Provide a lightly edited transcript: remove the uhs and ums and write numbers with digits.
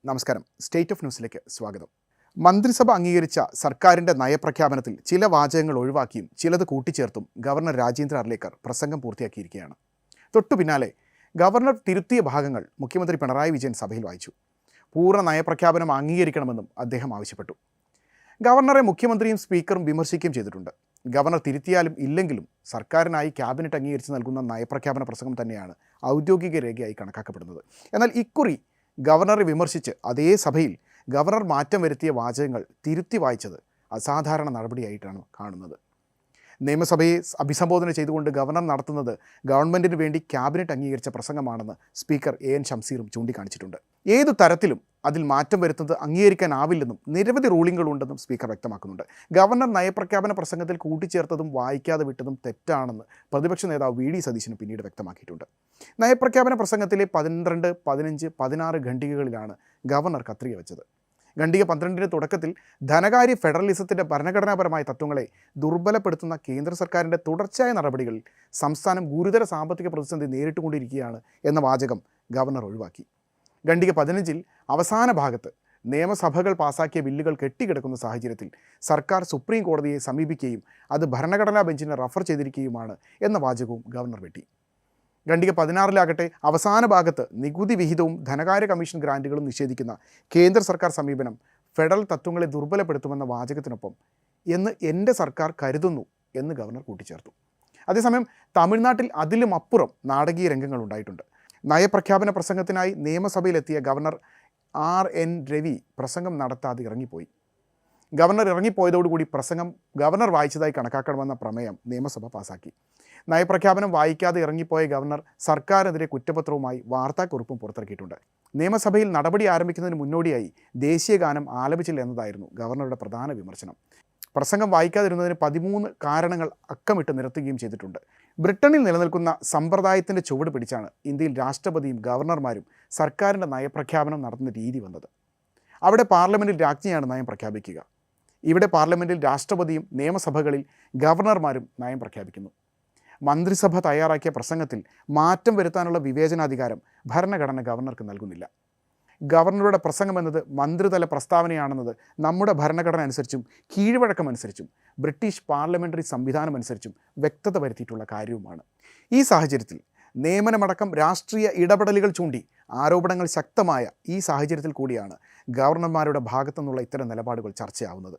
നമസ്കാരം. State of ന്യൂസിലേക്ക് സ്വാഗതം. മന്ത്രിസഭ അംഗീകരിച്ച സർക്കാരിൻ്റെ നയപ്രഖ്യാപനത്തിൽ ചില വാചകങ്ങൾ ഒഴിവാക്കിയും ചിലത് കൂട്ടിച്ചേർത്തും ഗവർണർ രാജേന്ദ്ര അർലേക്കർ പ്രസംഗം പൂർത്തിയാക്കിയിരിക്കുകയാണ്. തൊട്ടു പിന്നാലെ ഗവർണർ തിരുത്തിയ ഭാഗങ്ങൾ മുഖ്യമന്ത്രി പിണറായി വിജയൻ സഭയിൽ വായിച്ചു. പൂർണ്ണ നയപ്രഖ്യാപനം അംഗീകരിക്കണമെന്നും അദ്ദേഹം ആവശ്യപ്പെട്ടു. ഗവർണറെ മുഖ്യമന്ത്രിയും സ്പീക്കറും വിമർശിക്കുകയും ചെയ്തിട്ടുണ്ട്. ഗവർണർ തിരുത്തിയാലും ഇല്ലെങ്കിലും സർക്കാരിനായി ക്യാബിനറ്റ് അംഗീകരിച്ച് നൽകുന്ന നയപ്രഖ്യാപന പ്രസംഗം തന്നെയാണ് ഔദ്യോഗിക രേഖയായി കണക്കാക്കപ്പെടുന്നത്. എന്നാൽ ഇക്കുറി ഗവർണറെ വിമർശിച്ച് അതേ സഭയിൽ ഗവർണർ മാറ്റം വരുത്തിയ വാചകങ്ങൾ തിരുത്തി വായിച്ചത് അസാധാരണ നടപടിയായിട്ടാണ് കാണുന്നത്. നിയമസഭയെ അഭിസംബോധന ചെയ്തുകൊണ്ട് ഗവർണർ നടത്തുന്നത് ഗവൺമെൻറ്റിന് വേണ്ടി ക്യാബിനറ്റ് അംഗീകരിച്ച പ്രസംഗമാണെന്ന് സ്പീക്കർ എൻ ഷംസീറും ചൂണ്ടിക്കാണിച്ചിട്ടുണ്ട്. ഏതു തരത്തിലും അതിൽ മാറ്റം വരുത്തുന്നത് അംഗീകരിക്കാനാവില്ലെന്നും നിരവധി റൂളിങ്ങുകളുണ്ടെന്നും സ്പീക്കർ വ്യക്തമാക്കുന്നുണ്ട്. ഗവർണർ നയപ്രഖ്യാപന പ്രസംഗത്തിൽ കൂട്ടിച്ചേർത്തതും വായിക്കാതെ വിട്ടതും തെറ്റാണെന്ന് പ്രതിപക്ഷ നേതാവ് വി ഡി സതീശന് പിന്നീട് വ്യക്തമാക്കിയിട്ടുണ്ട്. നയപ്രഖ്യാപന പ്രസംഗത്തിലെ 12, 15, 16 ഖണ്ഡികകളിലാണ് ഗവർണർ കത്രിക വെച്ചത്. ഖണ്ഡിക 12 തുടക്കത്തിൽ ധനകാര്യ ഫെഡറലിസത്തിൻ്റെ ഭരണഘടനാപരമായ തത്വങ്ങളെ ദുർബലപ്പെടുത്തുന്ന കേന്ദ്ര സർക്കാരിൻ്റെ തുടർച്ചയായ നടപടികളിൽ സംസ്ഥാനം ഗുരുതര സാമ്പത്തിക പ്രതിസന്ധി നേരിട്ടുകൊണ്ടിരിക്കുകയാണ് എന്ന വാചകം ഗവർണർ ഒഴിവാക്കി. ഖണ്ഡിക 15 അവസാന ഭാഗത്ത് നിയമസഭകൾ പാസാക്കിയ ബില്ലുകൾ കെട്ടിക്കിടക്കുന്ന സാഹചര്യത്തിൽ സർക്കാർ സുപ്രീം കോടതിയെ സമീപിക്കുകയും അത് ഭരണഘടനാ ബെഞ്ചിനെ റഫർ ചെയ്തിരിക്കുകയുമാണ് എന്ന വാചകവും ഗവർണർ വെട്ടി. ഖണ്ഡിക 16 അവസാന ഭാഗത്ത് നികുതി വിഹിതവും ധനകാര്യ കമ്മീഷൻ ഗ്രാൻറ്റുകളും നിഷേധിക്കുന്ന കേന്ദ്ര സർക്കാർ സമീപനം ഫെഡറൽ തത്വങ്ങളെ ദുർബലപ്പെടുത്തുമെന്ന വാചകത്തിനൊപ്പം എന്ന് എൻ്റെ സർക്കാർ കരുതുന്നു എന്ന് ഗവർണർ കൂട്ടിച്ചേർത്തു. അതേസമയം തമിഴ്നാട്ടിൽ അതിലും അപ്പുറം നാടകീയ രംഗങ്ങൾ ഉണ്ടായിട്ടുണ്ട്. നയപ്രഖ്യാപന പ്രസംഗത്തിനായി നിയമസഭയിലെത്തിയ ഗവർണർ RN രവി പ്രസംഗം നടത്താതെ ഇറങ്ങിപ്പോയി. ഗവർണർ ഇറങ്ങിപ്പോയതോടുകൂടി പ്രസംഗം ഗവർണർ വായിച്ചതായി കണക്കാക്കണമെന്ന പ്രമേയം നിയമസഭ പാസാക്കി. നയപ്രഖ്യാപനം വായിക്കാതെ ഇറങ്ങിപ്പോയ ഗവർണർ സർക്കാരിനെതിരെ കുറ്റപത്രവുമായി വാർത്താക്കുറിപ്പും പുറത്തിറക്കിയിട്ടുണ്ട്. നിയമസഭയിൽ നടപടി ആരംഭിക്കുന്നതിന് മുന്നോടിയായി ദേശീയ ഗാനം ആലപിച്ചില്ല എന്നതായിരുന്നു ഗവർണറുടെ പ്രധാന വിമർശനം. പ്രസംഗം വായിക്കാതിരുന്നതിന് 13 കാരണങ്ങൾ അക്കമിട്ട് നിരത്തുകയും ചെയ്തിട്ടുണ്ട്. ബ്രിട്ടനിൽ നിലനിൽക്കുന്ന സമ്പ്രദായത്തിൻ്റെ ചുവട് പിടിച്ചാണ് ഇന്ത്യയിൽ രാഷ്ട്രപതിയും ഗവർണർമാരും സർക്കാരിൻ്റെ നയപ്രഖ്യാപനം നടത്തുന്ന രീതി വന്നത്. അവിടെ പാർലമെൻറ്റിൽ രാജ്ഞിയാണ് നയം പ്രഖ്യാപിക്കുക. ഇവിടെ പാർലമെൻറ്റിൽ രാഷ്ട്രപതിയും നിയമസഭകളിൽ ഗവർണർമാരും നയം പ്രഖ്യാപിക്കുന്നു. മന്ത്രിസഭ തയ്യാറാക്കിയ പ്രസംഗത്തിൽ മാറ്റം വരുത്താനുള്ള വിവേചനാധികാരം ഭരണഘടന ഗവർണർക്ക് നൽകുന്നില്ല. ഗവർണറുടെ പ്രസംഗം എന്നത് മന്ത്രിതല പ്രസ്താവനയാണെന്നത് നമ്മുടെ ഭരണഘടന അനുസരിച്ചും കീഴ്വഴക്കമനുസരിച്ചും ബ്രിട്ടീഷ് പാർലമെൻ്ററി സംവിധാനം അനുസരിച്ചും വ്യക്തത വരുത്തിയിട്ടുള്ള കാര്യവുമാണ്. ഈ സാഹചര്യത്തിൽ നിയമനമടക്കം രാഷ്ട്രീയ ഇടപെടലുകൾ ചൂണ്ടി ആരോപണങ്ങൾ ശക്തമായ ഈ സാഹചര്യത്തിൽ കൂടിയാണ് ഗവർണർമാരുടെ ഭാഗത്തുനിന്നുള്ള ഇത്തരം നിലപാടുകൾ ചർച്ചയാവുന്നത്.